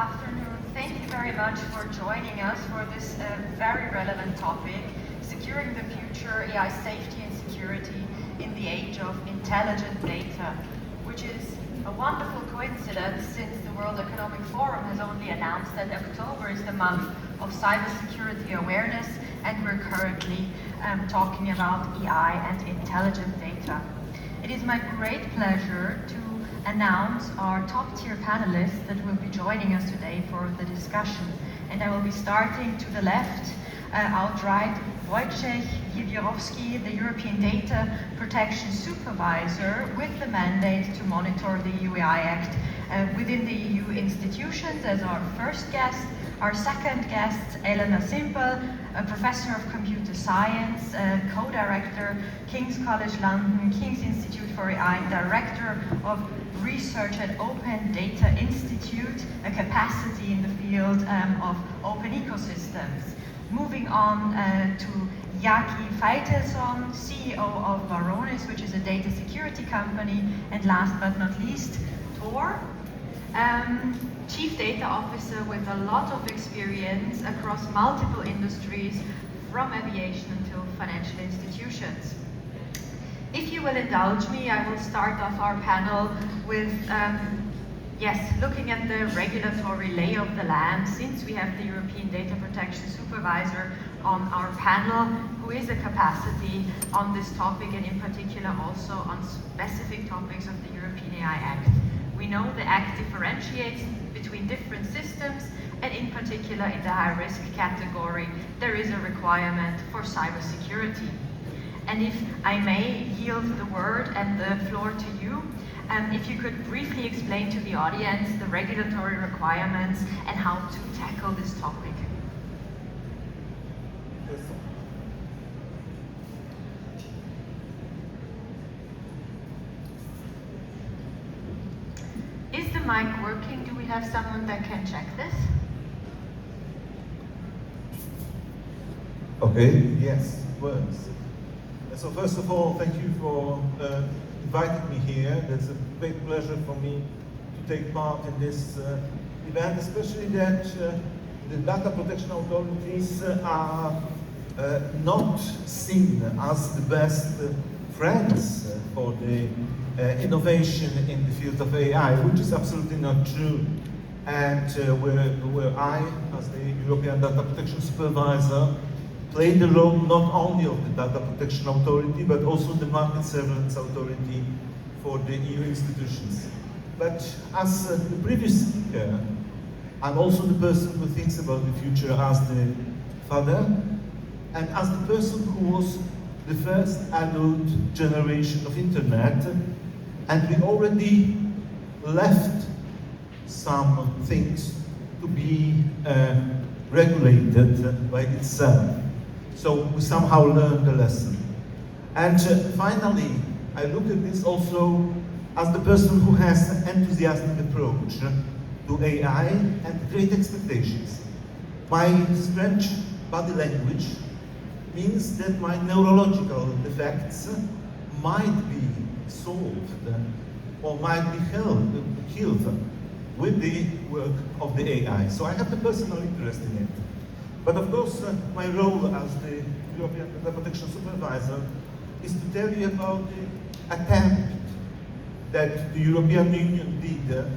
afternoon. Thank you very much for joining us for this very relevant topic, securing the future AI safety and security in the age of intelligent data, which is a wonderful coincidence since the World Economic Forum has only announced that October is the month of cybersecurity awareness, and we're currently talking about AI and intelligent data. It is my great pleasure to announce our top-tier panelists that will be joining us today for the discussion. And I will be starting to the left, outright, Wojciech Wiewiórowski, the European Data Protection Supervisor with the mandate to monitor the EU AI Act within the EU institutions as our first guest. Our second guest, Elena Simple, a Professor of Computer Science, Co-Director, King's College London, King's Institute for AI, Director of Research at Open Data Institute, a capacity in the field of open ecosystems. Moving on to Jaki Feitelson, CEO of Varonis, which is a data security company, and last but not least, Tor, Chief Data Officer with a lot of experience across multiple industries, from aviation until financial institutions. If you will indulge me, I will start off our panel with, looking at the regulatory lay of the land, since we have the European Data Protection Supervisor on our panel, who is a capacity on this topic, and in particular also on specific topics of the European AI Act. We know the Act differentiates between different systems, and in particular in the high-risk category, there is a requirement for cybersecurity. And if I may yield the word and the floor to you, if you could briefly explain to the audience the regulatory requirements and how to tackle this topic. Is the mic working? Do we have someone that can check this? Okay, yes, it works. So first of all, thank you for inviting me here. It's a great pleasure for me to take part in this event, especially that the data protection authorities are not seen as the best friends for the innovation in the field of AI, which is absolutely not true. And where I, as the European Data Protection Supervisor, play the role not only of the Data Protection Authority, but also the Market Surveillance Authority for the EU institutions. But as the previous speaker, I'm also the person who thinks about the future as the father, and as the person who was the first adult generation of internet, and we already left some things to be regulated by itself. So we somehow learned the lesson. And finally, I look at this also as the person who has an enthusiastic approach to AI and great expectations. My strange body language means that my neurological defects might be solved or might be killed with the work of the AI. So I have the personal interest in it. But of course, my role as the European Data Protection Supervisor is to tell you about the attempt that the European Union did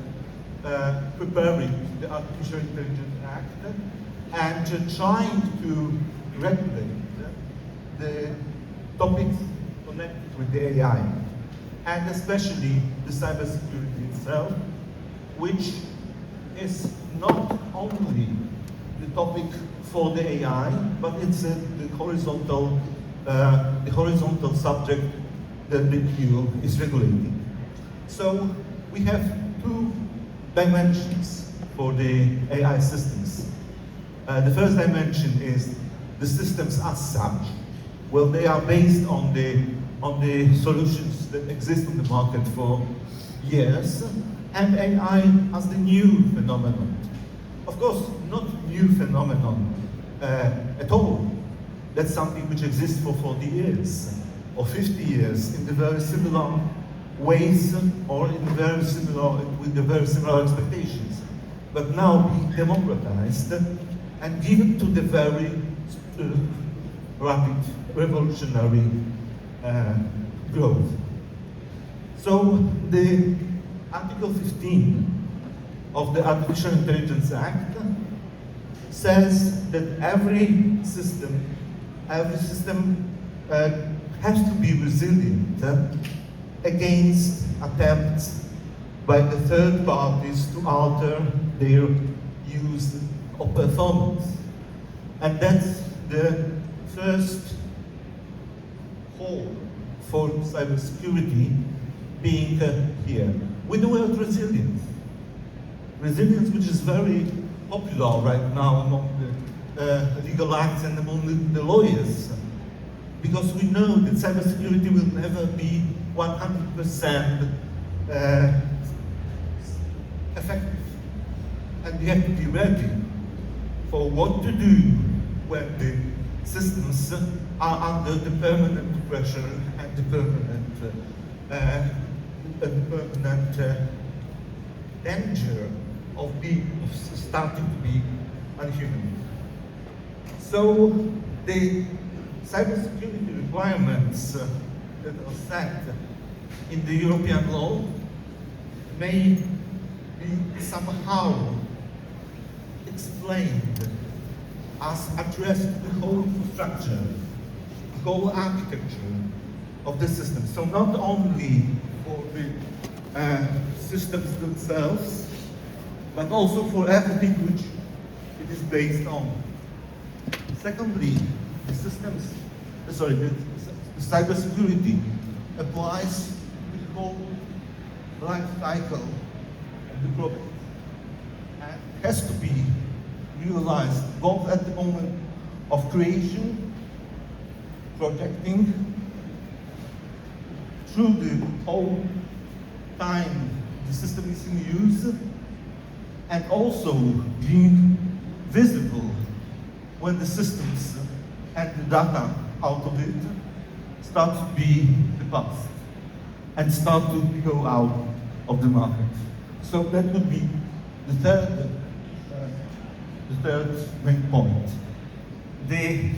preparing the Artificial Intelligence Act and trying to regulate the topics connected with the AI, and especially the cybersecurity itself, which is not only the topic for the AI, but it's the horizontal subject that the EU is regulating. So we have two dimensions for the AI systems. The first dimension is the systems as such. Well, they are based on the solutions that exist on the market for years, and AI as the new phenomenon. Of course, not new phenomenon at all. That's something which exists for 40 years or 50 years in the very similar ways or with the very similar expectations. but now being democratized and given to the very rapid revolutionary growth. So the Article 15 of the Artificial Intelligence Act says that every system has to be resilient against attempts by the third parties to alter their use of performance. And that's the first hole for cybersecurity being here. With the word resilience. Resilience, which is very popular right now among the legal acts and among the lawyers, because we know that cybersecurity will never be 100% effective. And we have to be ready for what to do when the systems are under the permanent pressure and the permanent danger of starting to be unhuman. So the cybersecurity requirements that are set in the European law may be somehow explained as addressed the whole infrastructure, the whole architecture of the system. So not only for the systems themselves, but also for everything which it is based on. Secondly, the cybersecurity applies to the whole life cycle of the product and has to be realized both at the moment of creation, projecting, through the whole time the system is in use, and also being visible when the systems and the data out of it start to be the past and start to go out of the market. So that would be the third main point. The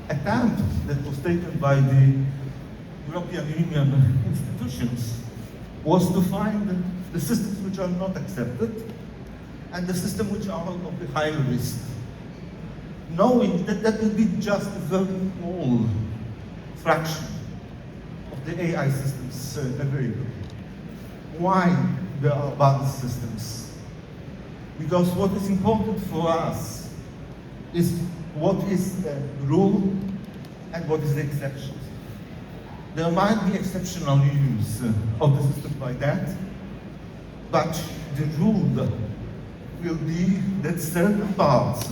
attempt that was taken by the European Union institutions was to find the systems which are not accepted and the systems which are of the higher risk, knowing that that will be just a very small fraction of the AI systems available. Why there are bad systems? Because what is important for us is what is the rule and what is the exception. There might be exceptional use of the system like that, but the rule will be that certain parts,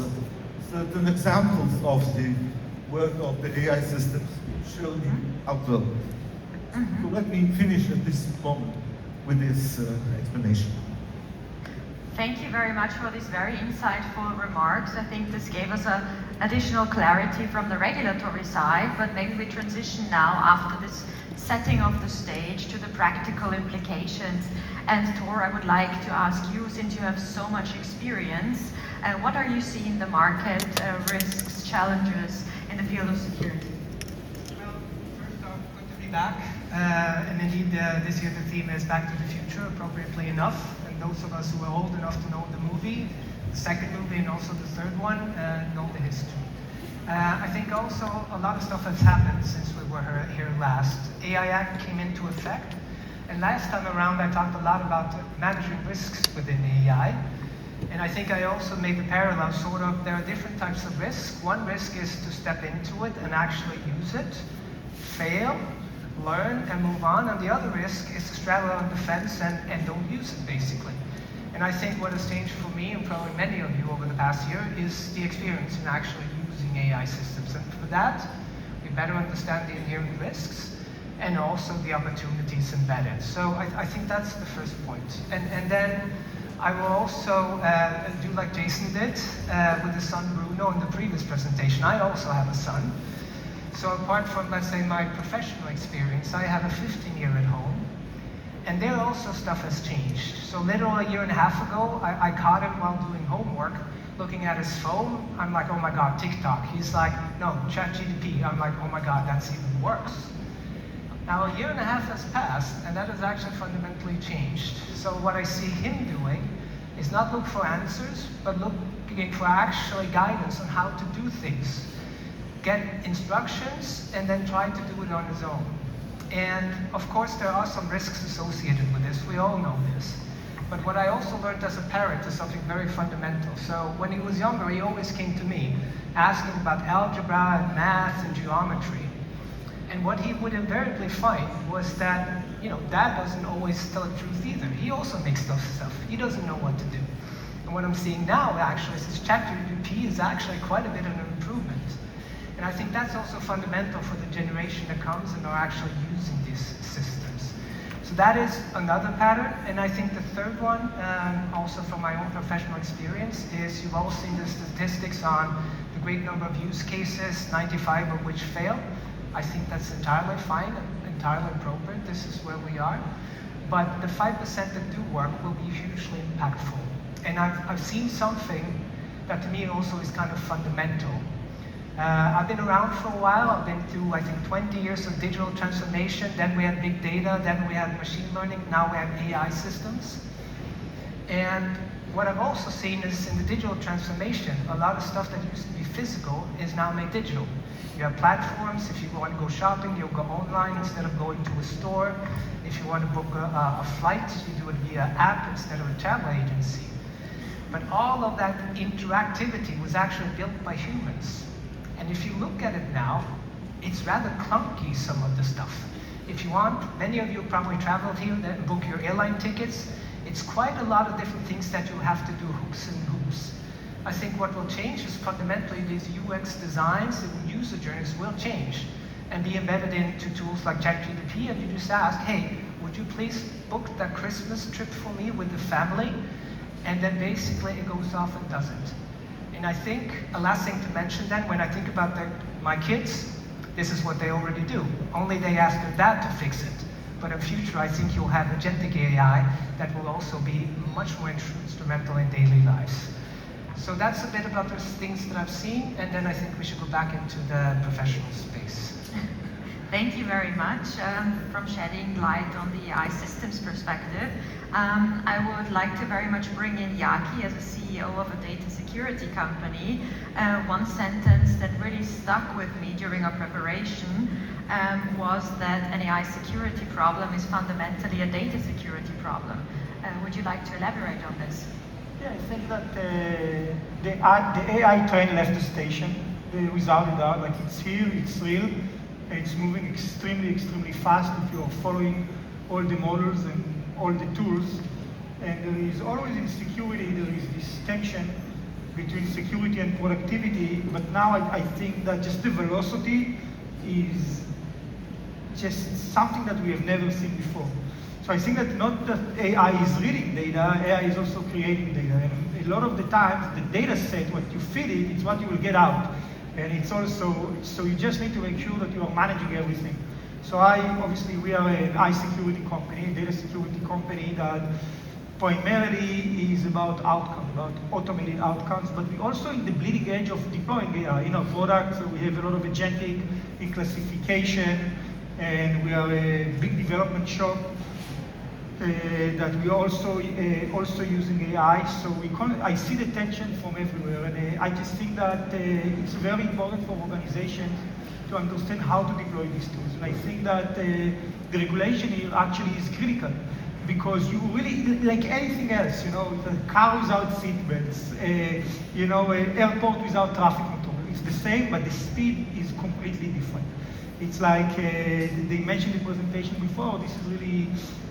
certain examples of the work of the AI systems shall be outlawed. So let me finish at this moment with this explanation. Thank you very much for these very insightful remarks. I think this gave us additional clarity from the regulatory side, but maybe we transition now after this setting of the stage to the practical implications. And Tor, I would like to ask you, since you have so much experience, what are you seeing in the market, risks, challenges in the field of security? Well, first off, good to be back. And indeed, this year the theme is Back to the Future, appropriately enough. And those of us who are old enough to know the movie, the second movie and also the third one, know the history. I think also a lot of stuff has happened since we were here last. AI Act came into effect. And last time around, I talked a lot about managing risks within AI. And I think I also made the parallel, sort of, there are different types of risks. One risk is to step into it and actually use it, fail, learn, and move on. And the other risk is to straddle on the fence and don't use it, basically. And I think what has changed for me, and probably many of you over the past year, is the experience in actually using AI systems. And for that, we better understand the inherent risks and also the opportunities embedded. So I think that's the first point. And then I will also do like Jason did with his son Bruno in the previous presentation. I also have a son. So apart from, let's say, my professional experience, I have a 15-year at home. And there also stuff has changed. So literally a year and a half ago, I caught him while doing homework, looking at his phone. I'm like, oh my God, TikTok. He's like, no, ChatGPT. I'm like, oh my God, that's even worse. Now a year and a half has passed, and that has actually fundamentally changed. So what I see him doing is not look for answers, but looking for actually guidance on how to do things. Get instructions, and then try to do it on his own. And of course, there are some risks associated with this. We all know this. But what I also learned as a parent is something very fundamental. So when he was younger, he always came to me asking about algebra and math and geometry. And what he would invariably find was that, Dad doesn't always tell the truth either. He also makes up stuff. He doesn't know what to do. And what I'm seeing now, actually, is this ChatGPT is actually quite a bit of an improvement. And I think that's also fundamental for the generation that comes and are actually using these systems. So that is another pattern. And I think the third one, also from my own professional experience, is you've all seen the statistics on the great number of use cases, 95 of which fail. I think that's entirely fine, entirely appropriate. This is where we are. But the 5% that do work will be hugely impactful. And I've seen something that to me also is kind of fundamental. I've been around for a while. I've been through, I think, 20 years of digital transformation. Then we had big data. Then we had machine learning. Now we have AI systems. And what I've also seen is in the digital transformation, a lot of stuff that used to be physical is now made digital. You have platforms. If you want to go shopping, you'll go online instead of going to a store. If you want to book a flight, you do it via app instead of a travel agency. But all of that interactivity was actually built by humans. And if you look at it now, it's rather clunky, some of the stuff. If you want, many of you probably traveled here and book your airline tickets. It's quite a lot of different things that you have to do, hoops and hoops. I think what will change is fundamentally these UX designs and user journeys will change and be embedded into tools like ChatGPT, and you just ask, hey, would you please book that Christmas trip for me with the family? And then basically it goes off and does it. And I think a last thing to mention then, when I think about my kids, this is what they already do. Only they ask their dad to fix it. But in future, I think you'll have agentic AI that will also be much more instrumental in daily lives. So that's a bit about the things that I've seen, and then I think we should go back into the professional space. Thank you very much from shedding light on the AI systems perspective. I would like to very much bring in Yaki as a CEO of a data security company. One sentence that really stuck with me during our preparation was that an AI security problem is fundamentally a data security problem. Would you like to elaborate on this? Yeah, I think that the AI train left the station without a doubt. Like, it's here, it's real. It's moving extremely, extremely fast if you're following all the models and all the tools. And there is always in security, there is this tension between security and productivity. But now I think that just the velocity is just something that we have never seen before. So I think that not that AI is reading data, AI is also creating data. And a lot of the times, the data set, what you feed it, it's what you will get out. And it's also, so you just need to make sure that you are managing everything. So obviously we are an AI security company, a data security company that primarily is about outcomes, about automated outcomes, but we're also in the bleeding edge of deploying AI in our products. So we have a lot of agentic in classification, and we are a big development shop that we are also using AI. So I see the tension from everywhere, and I just think that it's very important for organizations to understand how to deploy these tools. And I think that the regulation here actually is critical, because you really, like anything else, a car without seatbelts, an airport without traffic control, it's the same, but the speed is completely different. It's like they mentioned in the presentation before, this is really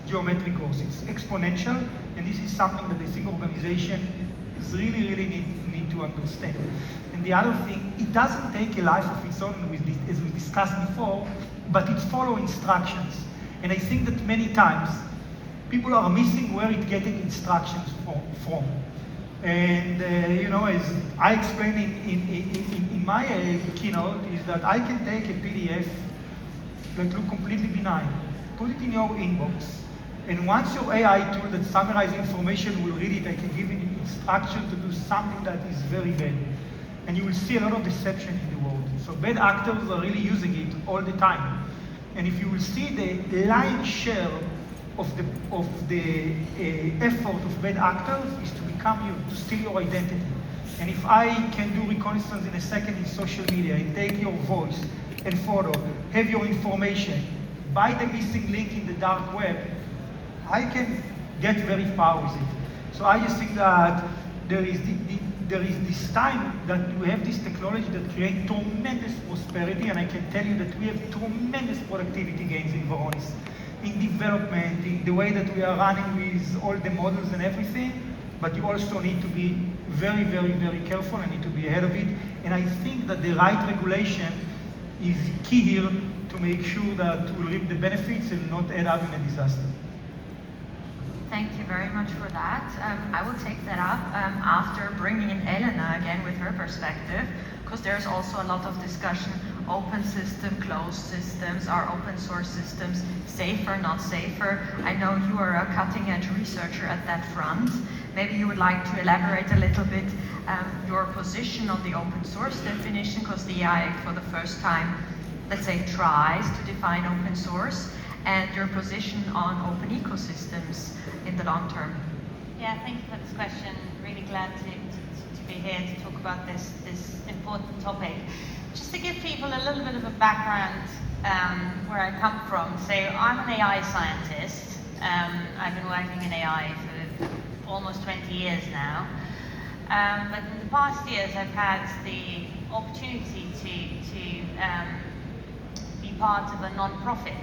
geometric growth. It's exponential, and this is something that I think organizations really need to understand. And the other thing, it doesn't take a life of its own, as we discussed before, but it follows instructions. And I think that many times, people are missing where it's getting instructions from. And as I explained in my keynote, is that I can take a PDF that looks completely benign, put it in your inbox, And once your AI tool that summarizes information will read it, I can give it instruction to do something that is very bad. And you will see a lot of deception in the world. So bad actors are really using it all the time. And if you will see the lion's share of the effort of bad actors is to become you, to steal your identity. And if I can do reconnaissance in a second in social media and take your voice and photo, have your information, buy the missing link in the dark web, I can get very far with it. So I just think that there is this time that we have this technology that creates tremendous prosperity, and I can tell you that we have tremendous productivity gains in Varonis, in development, in the way that we are running with all the models and everything, but you also need to be very, very, very careful and need to be ahead of it. And I think that the right regulation is key here to make sure that we'll reap the benefits and not end up in a disaster. Thank you very much for that. I will take that up after bringing in Elena again with her perspective, because there's also a lot of discussion, open system, closed systems, are open source systems safer, not safer? I know you are a cutting edge researcher at that front. Maybe you would like to elaborate a little bit your position on the open source definition, because the AI for the first time, let's say, tries to define open source, and your position on open ecosystems in the long term. Yeah, thank you for this question. Really glad to be here to talk about this important topic. Just to give people a little bit of a background where I come from. So I'm an AI scientist. I've been working in AI for almost 20 years now. But in the past years, I've had the opportunity to be part of a non-profit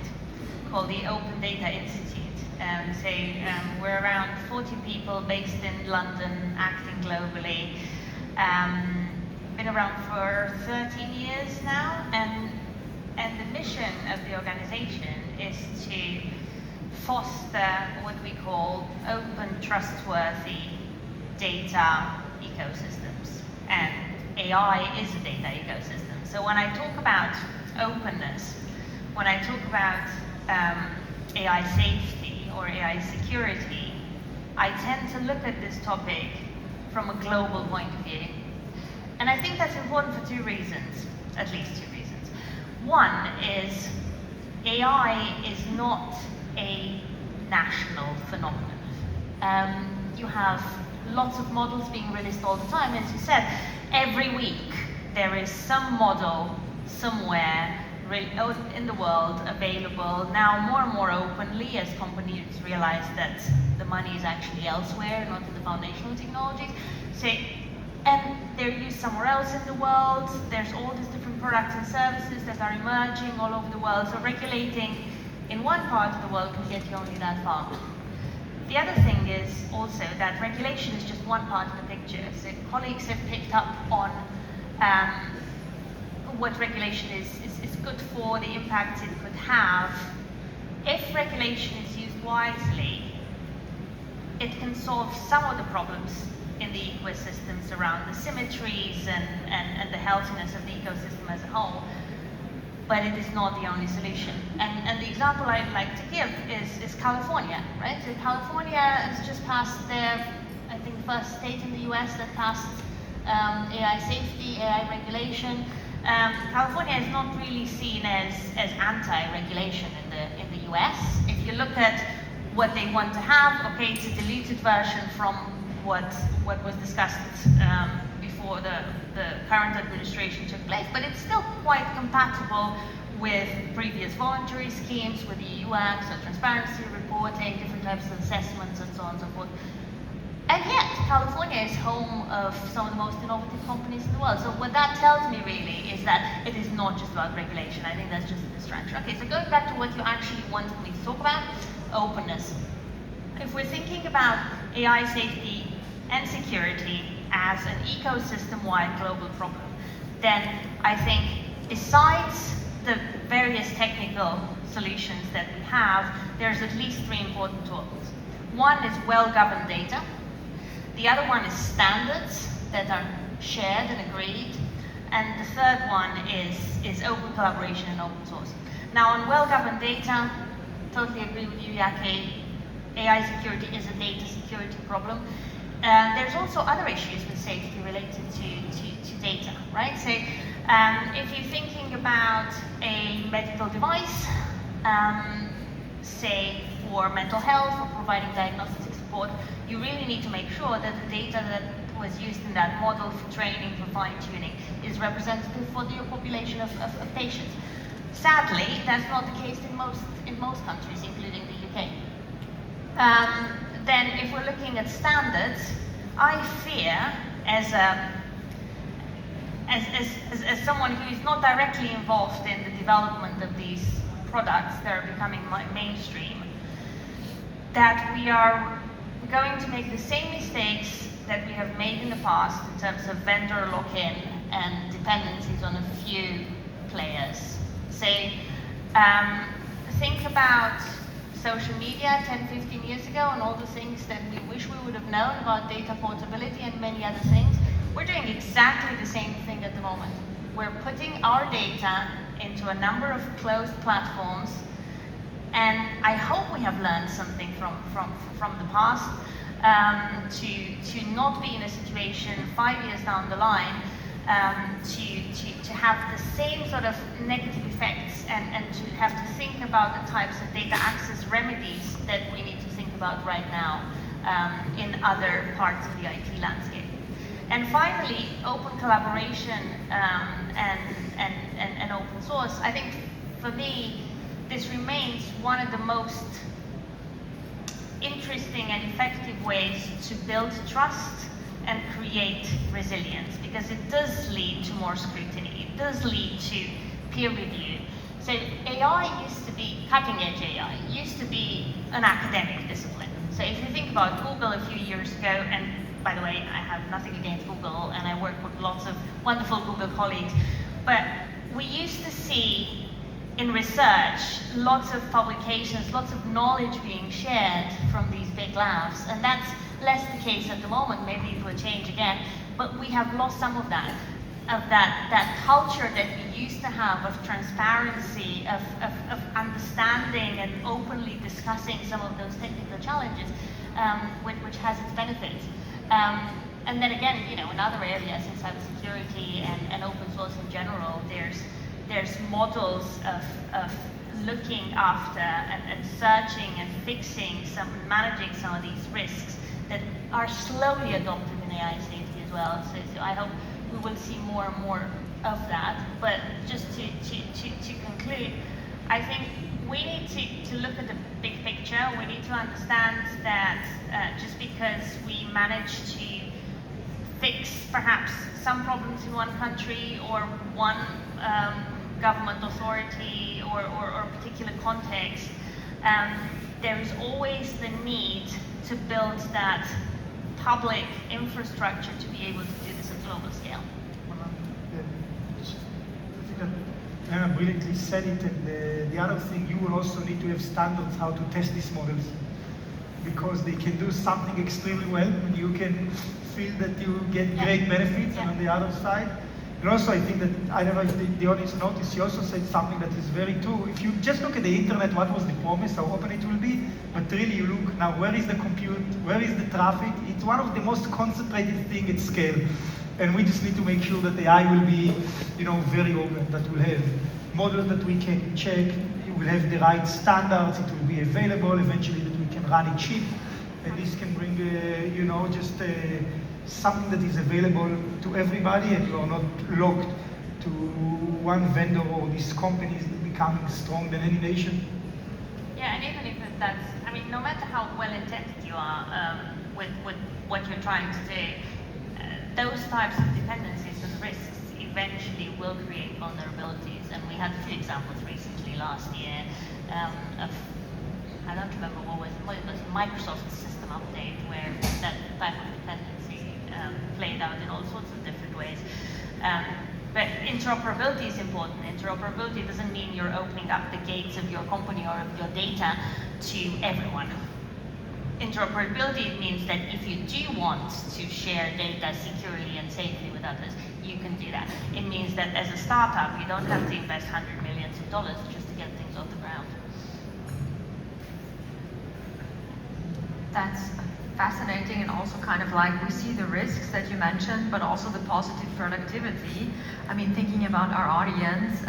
called the Open Data Institute. We're around 40 people based in London, acting globally. Been around for 13 years now, and the mission of the organization is to foster what we call open, trustworthy data ecosystems. And AI is a data ecosystem. So when I talk about openness, when I talk about AI safety or AI security, I tend to look at this topic from a global point of view. And I think that's important for two reasons, at least two reasons. One is AI is not a national phenomenon. You have lots of models being released all the time. As you said, every week there is some model somewhere in the world available, now more and more openly, as companies realize that the money is actually elsewhere, not in the foundational technologies. And they're used somewhere else in the world. There's all these different products and services that are emerging all over the world. So regulating in one part of the world can get you only that far. The other thing is also that regulation is just one part of the picture. So colleagues have picked up on what regulation is good for, the impact it could have. If regulation is used wisely, it can solve some of the problems in the ecosystems around the symmetries and the healthiness of the ecosystem as a whole, but it is not the only solution. And the example I'd like to give is California, right? So California has just passed their, I think, first state in the US that passed AI safety, AI regulation. California is not really seen as anti-regulation in the US. If you look at what they want to have, okay, it's a diluted version from what was discussed before the current administration took place, but it's still quite compatible with previous voluntary schemes, with the EU Act, so transparency reporting, different types of assessments, and so on and so forth. And yet, California is home of some of the most innovative companies in the world. So what that tells me really is that it is not just about regulation. I think that's just a distraction. Okay, so going back to what you actually wanted me to talk about, openness. If we're thinking about AI safety and security as an ecosystem-wide global problem, then I think besides the various technical solutions that we have, there's at least three important tools. One is well-governed data. The other one is standards that are shared and agreed. And the third one is open collaboration and open source. Now on well-governed data, totally agree with you, Yaki. AI security is a data security problem. There's also other issues with safety related to data, right? So if you're thinking about a medical device, say for mental health or providing diagnostic support, you really need to make sure that the data that was used in that model for training, for fine-tuning, is representative for your population of patients. Sadly, that's not the case in most countries, including the UK. Then if we're looking at standards, I fear, as someone who is not directly involved in the development of these products that are becoming mainstream, that we are going to make the same mistakes that we have made in the past in terms of vendor lock-in and dependencies on a few players. So think about social media 10, 15 years ago and all the things that we wish we would have known about data portability and many other things. We're doing exactly the same thing at the moment. We're putting our data into a number of closed platforms, and I hope we have learned something from the past to not be in a situation 5 years down the line to have the same sort of negative effects and to have to think about the types of data access remedies that we need to think about right now in other parts of the IT landscape. And finally, open collaboration and open source. I think for me, this remains one of the most interesting and effective ways to build trust and create resilience, because it does lead to more scrutiny, it does lead to peer review. So AI used to be, cutting edge AI, used to be an academic discipline. So if you think about Google a few years ago, and by the way, I have nothing against Google and I work with lots of wonderful Google colleagues, but we used to see in research lots of publications, lots of knowledge being shared from these big labs, and that's less the case at the moment. Maybe it will change again, but we have lost some of that culture that we used to have of transparency, of understanding and openly discussing some of those technical challenges, which has its benefits. And then again, you know, in other areas in cybersecurity and open source in general, there's models of looking after and searching and fixing managing some of these risks that are slowly adopted in AI safety as well. So I hope we will see more and more of that. But just to conclude, I think we need to look at the big picture. We need to understand that just because we manage to fix perhaps some problems in one country or one government authority or particular context, there is always the need to build that public infrastructure to be able to do this at global scale. I think that brilliantly said it, and the other thing, you will also need to have standards how to test these models, because they can do something extremely well and you can feel that you get great benefits, and on the other side. And also I think that, I don't know if the audience noticed, you also said something that is very true. If you just look at the internet, what was the promise, how open it will be, but really you look now, where is the compute, where is the traffic? It's one of the most concentrated thing at scale. And we just need to make sure that AI will be, you know, very open, that will have models that we can check, it will have the right standards, it will be available, eventually that we can run it cheap, and this can bring, you know, just something that is available to everybody, and you are not locked to one vendor or these companies becoming strong than any nation. Yeah, and even if that's, I mean, no matter how well-intended you are with what you're trying to do, those types of dependencies and risks eventually will create vulnerabilities. And we had a few examples recently last year of, I don't remember what it was Microsoft's system update where that type of dependency played out in all sorts of different ways. But interoperability is important. Interoperability doesn't mean you're opening up the gates of your company or of your data to everyone. Interoperability means that if you do want to share data securely and safely with others, you can do that. It means that as a startup, you don't have to invest hundreds of millions of dollars just to get things off the ground. That's fascinating, and also kind of like we see the risks that you mentioned, but also the positive productivity. I mean, thinking about our audience,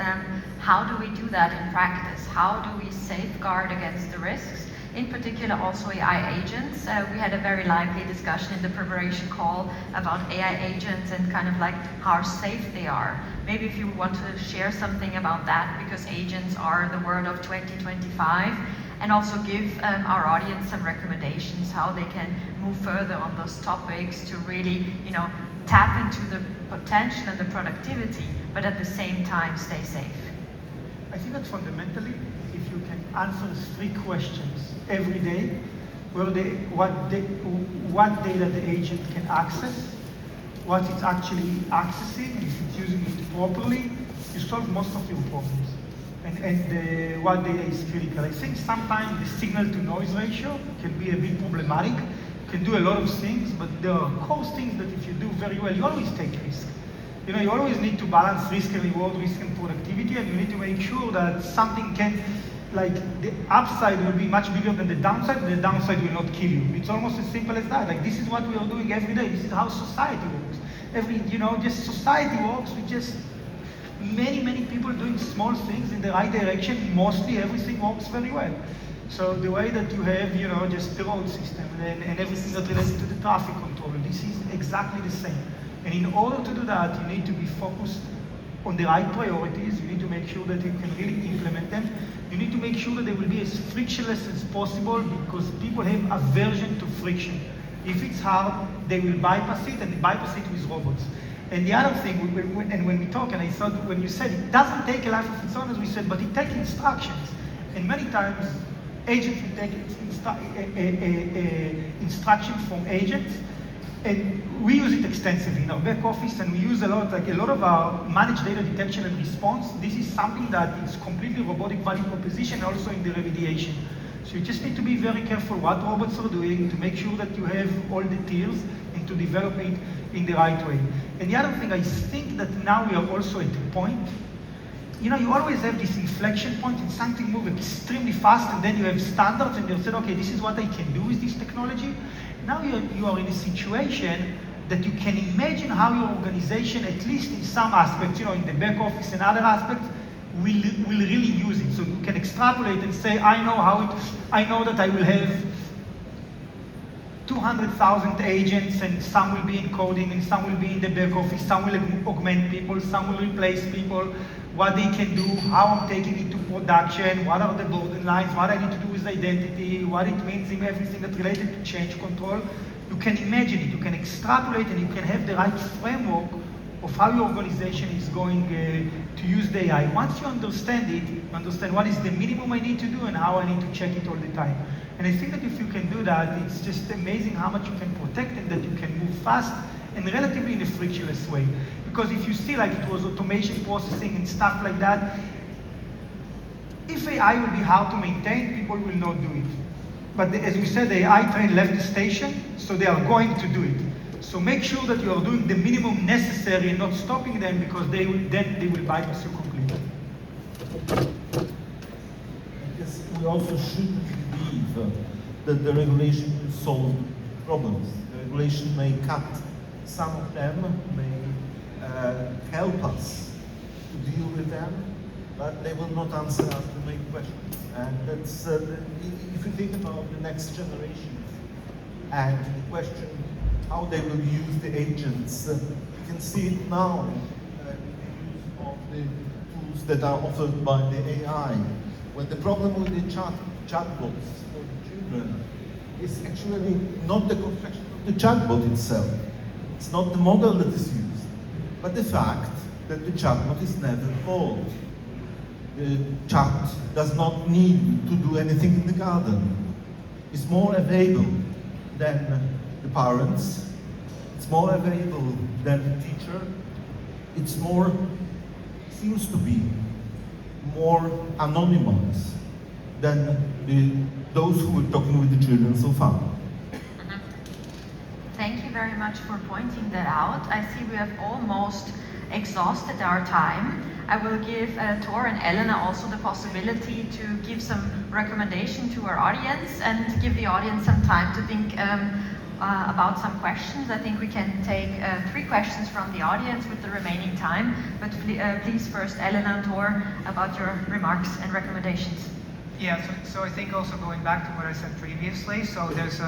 how do we do that in practice? How do we safeguard against the risks? In particular, also AI agents. We had a very lively discussion in the preparation call about AI agents and kind of like how safe they are. Maybe if you want to share something about that, because agents are the word of 2025, and also give our audience some recommendations how they can move further on those topics to really, tap into the potential and the productivity, but at the same time stay safe. I think that fundamentally, if you can answer 3 questions every day, what data the agent can access, what it's actually accessing, and if it's using it properly, you solve most of your problems. And what data is critical. I think sometimes the signal to noise ratio can be a bit problematic, can do a lot of things, but there are core things that if you do very well, you always take risk. You always need to balance risk and reward, risk and productivity, and you need to make sure that something can, like the upside will be much bigger than the downside, and the downside will not kill you. It's almost as simple as that. Like this is what we are doing every day. This is how society works. Just society works with just many people doing small things in the right direction. Mostly everything works very well. So the way that you have, just the road system and everything that relates to the traffic control, this is exactly the same. And in order to do that, you need to be focused on the right priorities. You need to make sure that you can really implement them. You need to make sure that they will be as frictionless as possible, because people have aversion to friction. If it's hard, they will bypass it, and they bypass it with robots. And the other thing, when we talk, and I thought when you said it doesn't take a life of its own, as we said, but it takes instructions. And many times, agents will take instructions from agents, and we use it extensively in our back office, and we use a lot of our managed data detection and response. This is something that is completely robotic value proposition, also in the remediation. So you just need to be very careful what robots are doing to make sure that you have all the tiers and to develop it in the right way. And the other thing, I think that now we are also at a point, you always have this inflection point and something moves extremely fast, and then you have standards, and you said, okay, this is what I can do with this technology. Now you are in a situation that you can imagine how your organization, at least in some aspects, in the back office and other aspects, will really use it. So you can extrapolate and say, I know that I will have 200,000 agents, and some will be in coding, and some will be in the back office, some will augment people, some will replace people, what they can do, how I'm taking it to production, what are the borderlines, what I need to do with identity, what it means in everything that's related to change control. You can imagine it, you can extrapolate, and you can have the right framework of how your organization is going to use the AI. Once you understand it, you understand what is the minimum I need to do and how I need to check it all the time. And I think that if you can do that, it's just amazing how much you can protect and that you can move fast and relatively in a frictionless way. Because if you see like it was automation processing and stuff like that, if AI will be hard to maintain, people will not do it. But as we said, the AI train left the station, so they are going to do it. So make sure that you are doing the minimum necessary and not stopping them, because they will bypass you completely. Yes, we also shouldn't believe that the regulation will solve problems. The regulation may cut some of them, may help us to deal with them, but they will not answer us the main questions. And that's, if you think about the next generation and the question how they will use the agents, you can see it now in the use of the tools that are offered by the AI. When the problem with the chatbots for the children is actually not the construction of the chatbot itself. It's not the model that is used, but the fact that the chatbot is never called. The chat does not need to do anything in the garden. It's more available than the parents. It's more available than the teacher. It's seems to be more anonymous than those who were talking with the children so far. Thank you very much for pointing that out. I see we have almost exhausted our time. I will give Tor and Elena also the possibility to give some recommendation to our audience and give the audience some time to think about some questions. I think we can take 3 questions from the audience with the remaining time, but please first, Elena and Tor, about your remarks and recommendations. Yeah, so I think also going back to what I said previously, so there's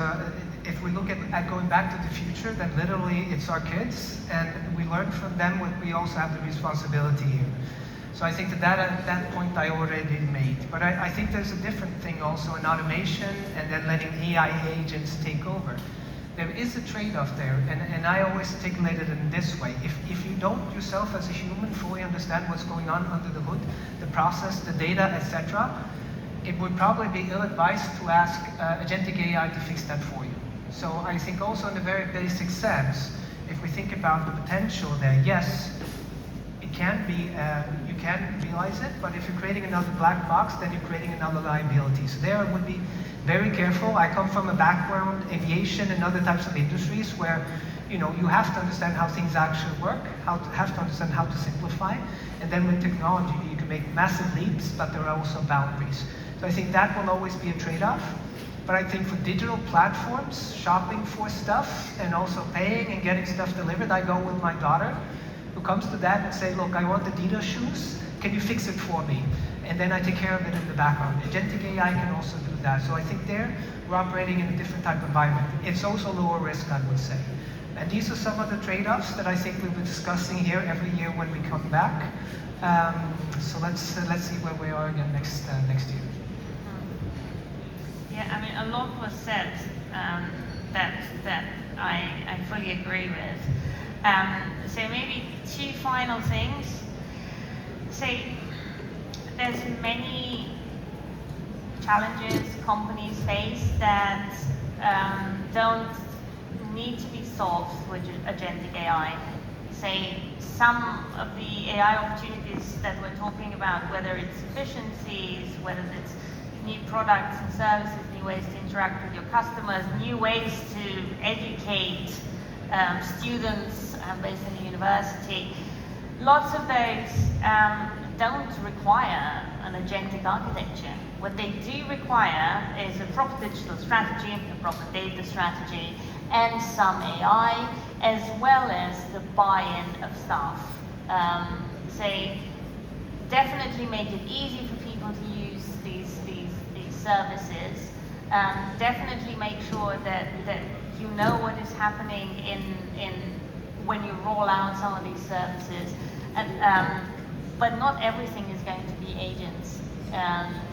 if we look at going back to the future, then literally it's our kids, and we learn from them what we also have the responsibility here. So I think that point I already made. But I think there's a different thing also in automation and then letting AI agents take over. There is a trade-off there, and I always articulate it in this way. If you don't yourself as a human fully understand what's going on under the hood, the process, the data, etc., it would probably be ill-advised to ask agentic AI to fix that for you. So I think also in a very basic sense, if we think about the potential there, yes, it can be, you can realize it, but if you're creating another black box, then you're creating another liability. So there I would be very careful. I come from a background, aviation and other types of industries where, you know, you have to understand how things actually work, have to understand how to simplify, and then with technology you can make massive leaps, but there are also boundaries. So I think that will always be a trade-off. But I think for digital platforms, shopping for stuff and also paying and getting stuff delivered, I go with my daughter who comes to that and say, look, I want Adidas shoes, can you fix it for me? And then I take care of it in the background. Agentic AI can also do that. So I think there, we're operating in a different type of environment. It's also lower risk, I would say. And these are some of the trade-offs that I think we'll be discussing here every year when we come back. So let's see where we are again next year. Yeah, I mean, a lot was said that I fully agree with. So maybe 2 final things. Say, there's many challenges companies face that don't need to be solved with agentic AI. Say, some of the AI opportunities that we're talking about, whether it's efficiencies, whether it's new products and services, new ways to interact with your customers, new ways to educate students based in the university. Lots of those don't require an agentic architecture. What they do require is a proper digital strategy, a proper data strategy, and some AI, as well as the buy-in of staff. Say, definitely make it easy for people to use these services. Definitely make sure that you know what is happening in when you roll out some of these services. And but not everything is going to be agents.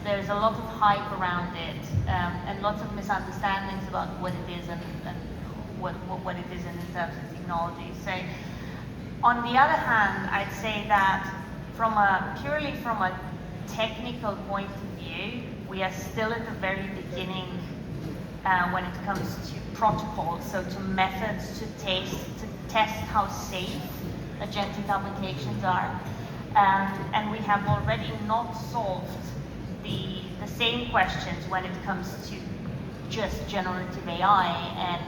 There's a lot of hype around it, and lots of misunderstandings about what it is and what it is in terms of technology. So, on the other hand, I'd say that purely from a technical point of view, we are still at the very beginning when it comes to protocols, so to methods to test how safe agentic applications are. And we have already not solved the same questions when it comes to just generative AI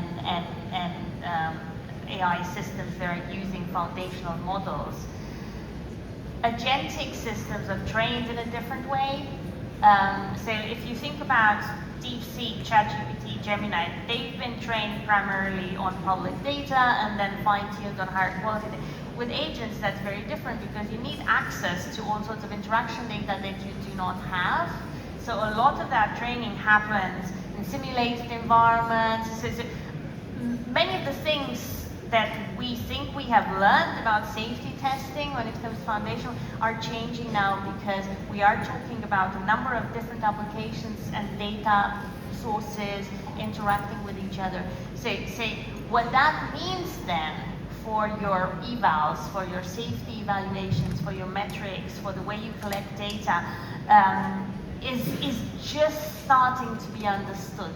and AI systems that are using foundational models. Agentic systems are trained in a different way. So if you think about DeepSeek, ChatGPT, Gemini, they've been trained primarily on public data and then fine-tuned on higher quality data. With agents, that's very different because you need access to all sorts of interaction data that you do not have. So a lot of that training happens in simulated environments. So many of the things that we think we have learned about safety testing when it comes to foundation are changing now because we are talking about a number of different applications and data sources interacting with each other. So what that means then for your evals, for your safety evaluations, for your metrics, for the way you collect data, is just starting to be understood.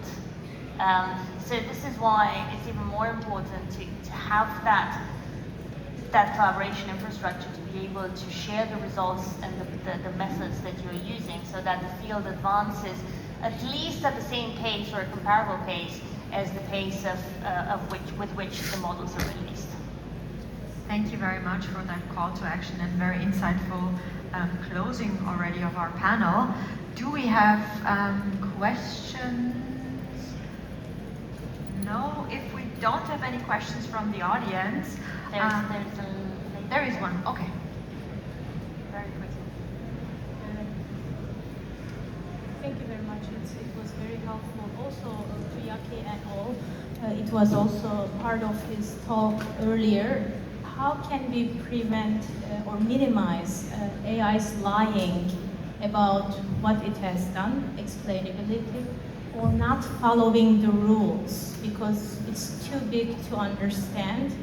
So this is why it's even more important to have that collaboration infrastructure to be able to share the results and the methods that you're using so that the field advances at least at the same pace or a comparable pace as the pace with which the models are released. Thank you very much for that call to action and very insightful closing already of our panel. Do we have questions? No? If we don't have any questions from the audience, there is one. Okay. Very quickly. Thank you very much. It was very helpful. Also, to Yaki and all, it was also part of his talk earlier. How can we prevent or minimize AI's lying about what it has done, explainability, or not following the rules because it's too big to understand?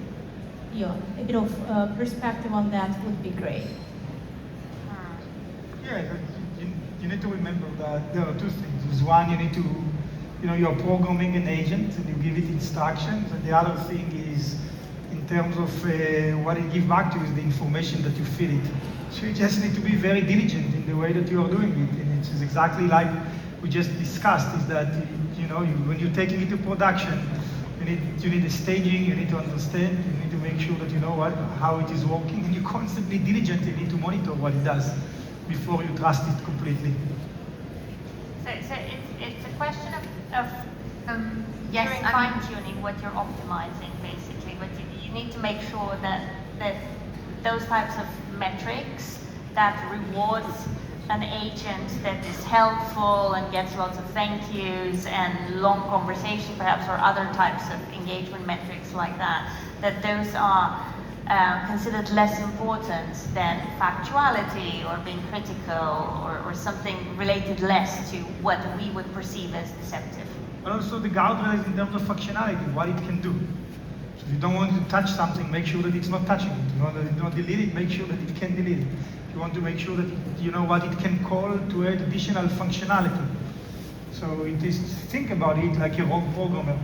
Yeah, a bit of perspective on that would be great. Yeah, you need to remember that there are two things. One, you need to, you're programming an agent and you give it instructions, and the other thing is in terms of what it gives back to you is the information that you feed it. So you just need to be very diligent in the way that you are doing it, and it's exactly like we just discussed, is that when you're taking it to production, you need a staging, you need to understand, you need to make sure that you know how it is working, and you constantly diligently need to monitor what it does before you trust it completely. So it's a question of Yes, fine-tuning what you're optimizing, basically. But you need to make sure that those types of metrics that rewards an agent that is helpful and gets lots of thank yous and long conversation perhaps, or other types of engagement metrics like that, that those are considered less important than factuality or being critical or something related less to what we would perceive as deceptive. But also the guardrails in terms of functionality, what it can do. So if you don't want to touch something, make sure that it's not touching it. You want to delete it, make sure that it can delete it. You want to make sure that you know what it can call to add additional functionality. So it is, think about it like a rogue programmer.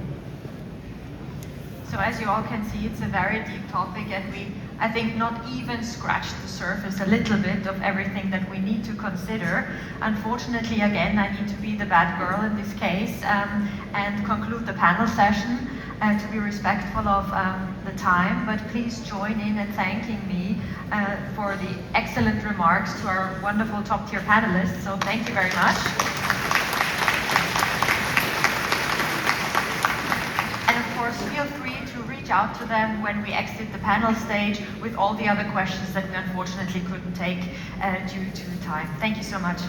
So as you all can see, it's a very deep topic, and we, I think, not even scratched the surface a little bit of everything that we need to consider. Unfortunately, again, I need to be the bad girl in this case and conclude the panel session to be respectful of the time, but please join in thanking me for the excellent remarks to our wonderful top-tier panelists. So thank you very much. And of course, feel free to reach out to them when we exit the panel stage with all the other questions that we unfortunately couldn't take due to time. Thank you so much.